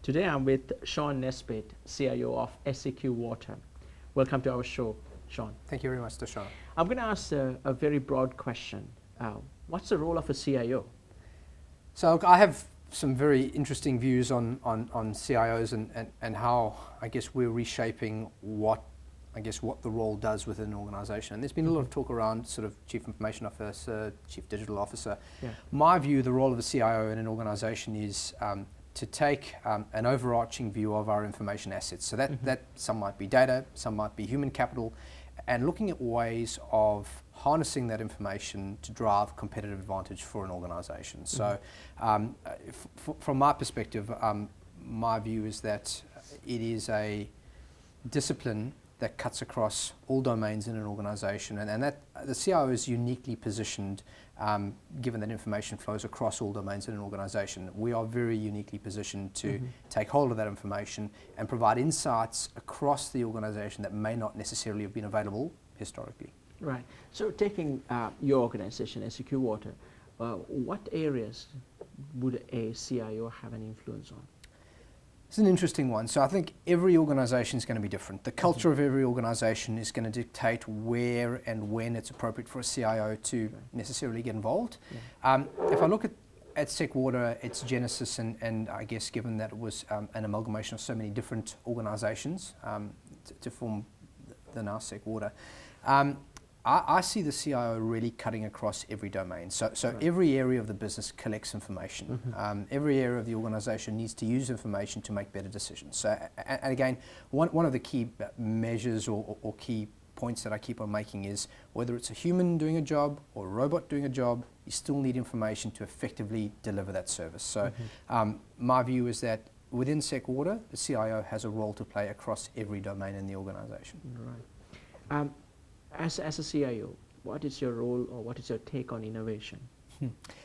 Today I'm with Shaun Nesbitt, CIO of Seqwater. Welcome to our show, Shaun. Thank you very much, Darshana. I'm going to ask a very broad question. What's the role of a CIO? So I have some very interesting views on CIOs and how I guess we're reshaping what the role does within an organization. And there's been a lot of talk around sort of chief information officer, chief digital officer. Yeah. My view, the role of a CIO in an organization is to take an overarching view of our information assets. So that some might be data, some might be human capital, and looking at ways of harnessing that information to drive competitive advantage for an organization. So from my perspective, my view is that it is a discipline that cuts across all domains in an organization, and that the CIO is uniquely positioned given that information flows across all domains in an organization. We are very uniquely positioned to take hold of that information and provide insights across the organization that may not necessarily have been available historically. Right. So taking your organization, Seqwater, what areas would a CIO have an influence on? It's an interesting one. So I think every organization is going to be different. The culture of every organization is going to dictate where and when it's appropriate for a CIO to necessarily get involved. Yeah. If I look at Seqwater, its genesis, and I guess given that it was an amalgamation of so many different organizations to form the now Seqwater, I see the CIO really cutting across every domain. So every area of the business collects information. Every area of the organization needs to use information to make better decisions. So, and again, one of the key measures or key points that I keep on making is whether it's a human doing a job or a robot doing a job, you still need information to effectively deliver that service. So my view is that within Seqwater, the CIO has a role to play across every domain in the organization. Right. As a CIO, what is your role or what is your take on innovation?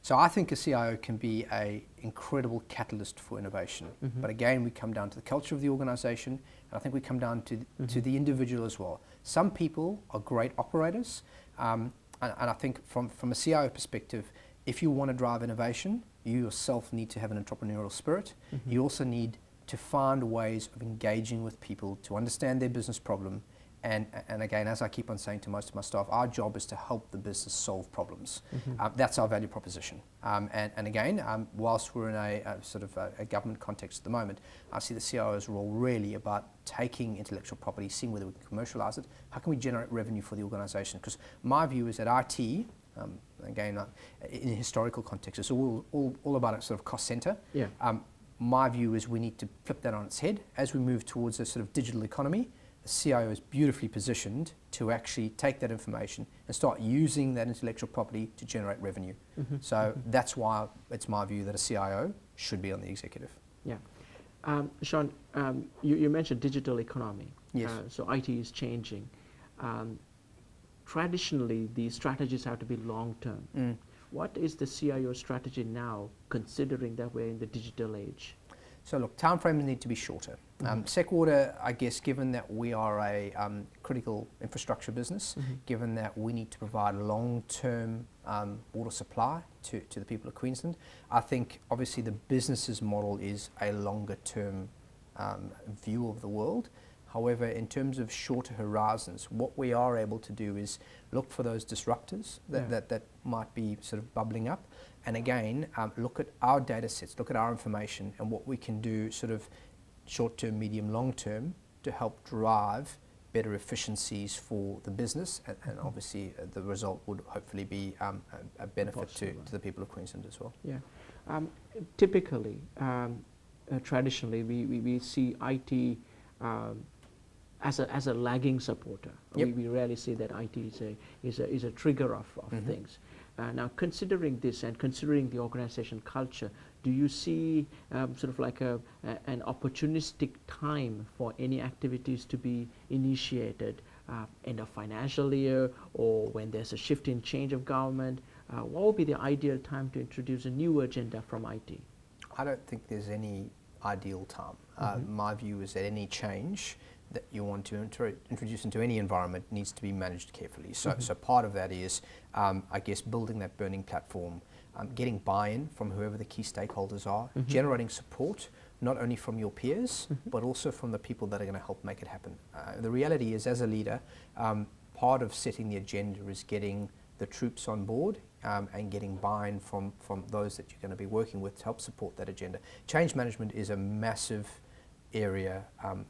So I think a CIO can be an incredible catalyst for innovation. But again, we come down to the culture of the organization, and I think we come down to the individual as well. Some people are great operators, and I think from a CIO perspective, if you want to drive innovation, you yourself need to have an entrepreneurial spirit. You also need to find ways of engaging with people to understand their business problem. And again, as I keep on saying to most of my staff, our job is to help the business solve problems. That's our value proposition. And again, whilst we're in a sort of a government context at the moment, I see the CIO's role really about taking intellectual property, seeing whether we can commercialize it, how can we generate revenue for the organization? Because my view is that IT, again, in a historical context, it's all about a sort of cost center. Yeah. My view is we need to flip that on its head as we move towards a sort of digital economy. The CIO is beautifully positioned to actually take that information and start using that intellectual property to generate revenue. So that's why it's my view that a CIO should be on the executive. Yeah. Shaun, you mentioned digital economy. Yes. So IT is changing. Traditionally, these strategies have to be long-term. What is the CIO strategy now, considering that we're in the digital age? So look, timeframes need to be shorter. Seqwater, I guess, given that we are a critical infrastructure business, given that we need to provide long-term water supply to the people of Queensland, I think obviously the business's model is a longer-term view of the world. However, in terms of shorter horizons, what we are able to do is look for those disruptors that might be sort of bubbling up. And again, look at our data sets, look at our information and what we can do sort of short-term, medium, long-term to help drive better efficiencies for the business. And obviously the result would hopefully be a benefit to the people of Queensland as well. Yeah. Typically, traditionally, we see IT as a lagging supporter. We rarely say that IT is a trigger of things. Now, considering this and considering the organization culture, do you see sort of like an opportunistic time for any activities to be initiated end of financial year or when there's a shift in change of government? What would be the ideal time to introduce a new agenda from IT? I don't think there's any ideal time. My view is that any change that you want to introduce into any environment needs to be managed carefully. So part of that is, I guess, building that burning platform, getting buy-in from whoever the key stakeholders are, generating support not only from your peers, but also from the people that are going to help make it happen. The reality is, as a leader, part of setting the agenda is getting the troops on board and getting buy-in from those that you're going to be working with to help support that agenda. Change management is a massive area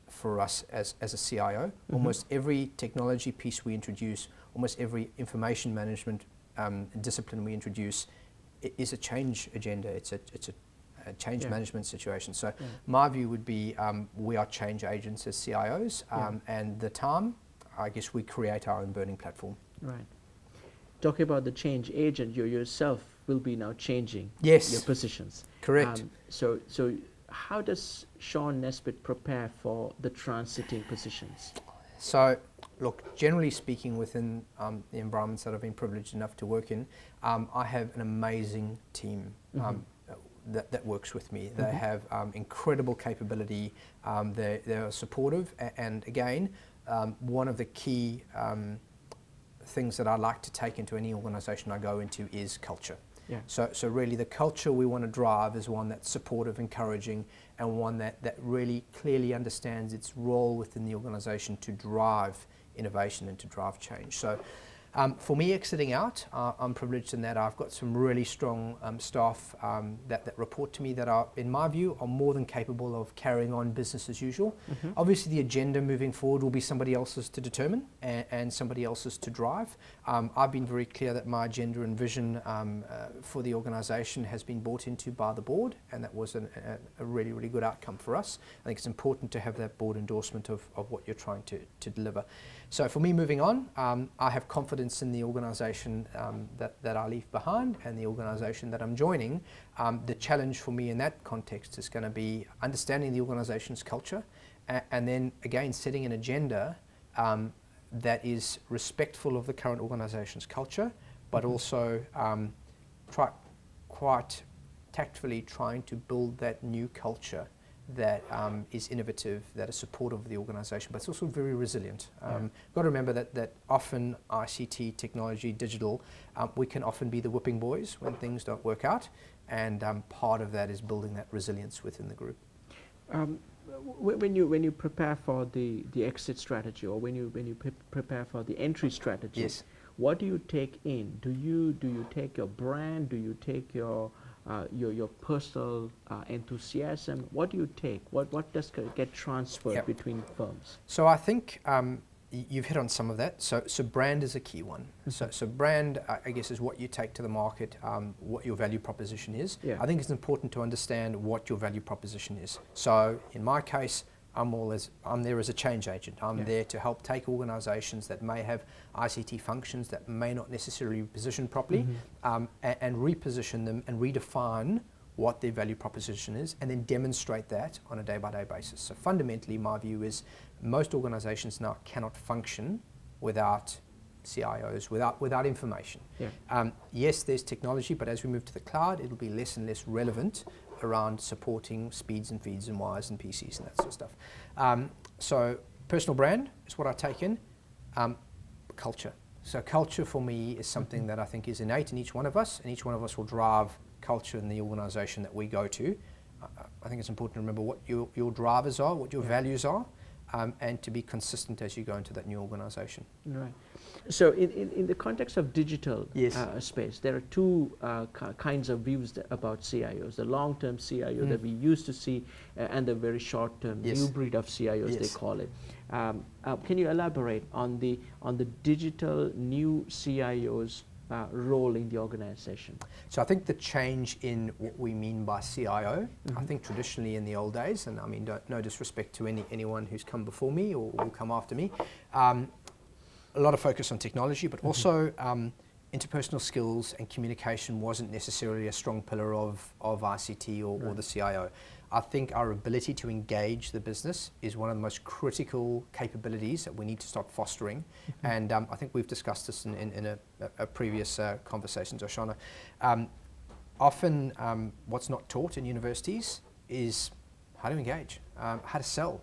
for us as a CIO. Almost every technology piece we introduce, almost every information management discipline we introduce is a change agenda. It's a change management situation. So my view would be we are change agents as CIOs, and the time, I guess, we create our own burning platform. Right. Talking about the change agent, you yourself will be now changing your positions. Correct. So how does Shaun Nesbitt prepare for the transiting positions? So, look, generally speaking, within the environments that I've been privileged enough to work in, I have an amazing team that works with me. They have incredible capability. They are supportive, and again, one of the key things that I like to take into any organisation I go into is culture. Yeah. So really the culture we want to drive is one that's supportive, encouraging, and one that really clearly understands its role within the organisation to drive innovation and to drive change. So for me, exiting out, I'm privileged in that I've got some really strong staff that report to me that are, in my view, are more than capable of carrying on business as usual. Obviously, the agenda moving forward will be somebody else's to determine and somebody else's to drive. I've been very clear that my agenda and vision for the organisation has been bought into by the board, and that was a really, really good outcome for us. I think it's important to have that board endorsement of what you're trying to deliver. So for me, moving on, I have confidence in the organisation that I leave behind and the organisation that I'm joining. The challenge for me in that context is going to be understanding the organisation's culture and then, again, setting an agenda that is respectful of the current organisation's culture, but also quite tactfully trying to build that new culture that is innovative, that is supportive of the organisation, but it's also very resilient. Got to remember that often ICT, technology, digital, we can often be the whipping boys when things don't work out, and part of that is building that resilience within the group. When you prepare for the exit strategy, or when you prepare for the entry strategy, what do you take in? Do you take your brand? Do you take your personal enthusiasm? What do you take? What does get transferred between firms? So I think you've hit on some of that. So brand is a key one. So brand, I guess, is what you take to the market, what your value proposition is. I think it's important to understand what your value proposition is. So in my case, I'm there as a change agent. I'm there to help take organisations that may have ICT functions that may not necessarily be positioned properly and reposition them and redefine what their value proposition is, and then demonstrate that on a day-by-day basis. So fundamentally, my view is most organisations now cannot function without CIOs, without information. Yes, there's technology, but as we move to the cloud, it'll be less and less relevant around supporting speeds and feeds and wires and PCs and that sort of stuff. So personal brand is what I take in. Culture. So culture for me is something that I think is innate in each one of us, and each one of us will drive culture in the organisation that we go to. I think it's important to remember what your drivers are, what your values are, and to be consistent as you go into that new organisation. Right. So in the context of digital space, there are two kinds of views about CIOs. The long-term CIO that we used to see and the very short-term new breed of CIOs, they call it. Can you elaborate on the digital new CIO's role in the organisation? So I think the change in what we mean by CIO, I think traditionally in the old days, and I mean no disrespect to anyone who's come before me or will come after me, a lot of focus on technology, but also interpersonal skills and communication wasn't necessarily a strong pillar of ICT or the CIO. I think our ability to engage the business is one of the most critical capabilities that we need to start fostering. And I think we've discussed this in a previous conversation, Darshana. Often what's not taught in universities is how to engage, how to sell,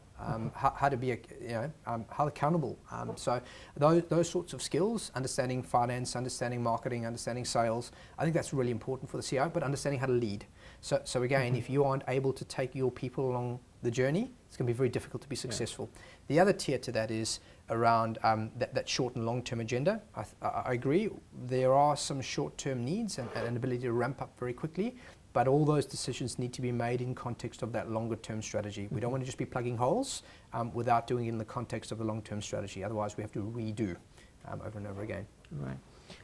how to be, how accountable. So those sorts of skills, understanding finance, understanding marketing, understanding sales, I think that's really important for the CIO, but understanding how to lead. So again, if you aren't able to take your people along the journey, it's going to be very difficult to be successful. Yeah. The other tier to that is around that short and long-term agenda. I agree, there are some short-term needs and an ability to ramp up very quickly, but all those decisions need to be made in context of that longer-term strategy. We don't want to just be plugging holes without doing it in the context of the long-term strategy. Otherwise, we have to redo over and over again. Right.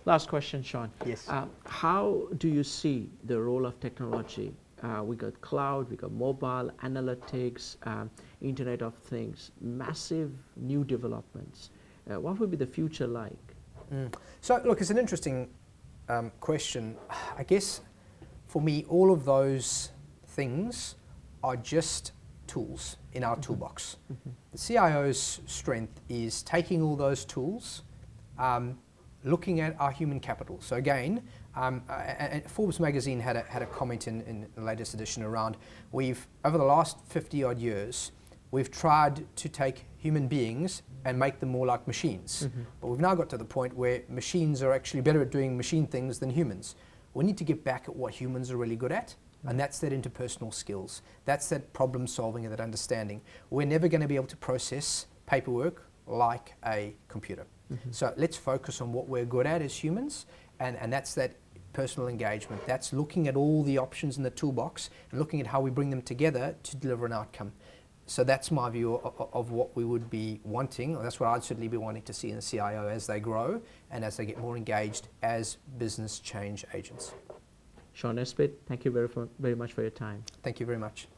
Last question, Shaun. Yes. How do you see the role of technology? We got cloud, we got mobile, analytics, Internet of Things, massive new developments. What would be the future like? So look, it's an interesting question. I guess for me, all of those things are just tools in our toolbox. The CIO's strength is taking all those tools, looking at our human capital. So again, and Forbes magazine had a comment in the latest edition around, over the last 50 odd years, we've tried to take human beings and make them more like machines. But we've now got to the point where machines are actually better at doing machine things than humans. We need to get back at what humans are really good at, and that's that interpersonal skills. That's that problem solving and that understanding. We're never going to be able to process paperwork like a computer. So let's focus on what we're good at as humans, and that's that personal engagement. That's looking at all the options in the toolbox and looking at how we bring them together to deliver an outcome. So that's my view of what we would be wanting. That's what I'd certainly be wanting to see in the CIO as they grow and as they get more engaged as business change agents. Shaun Nesbitt, thank you very much for your time. Thank you very much.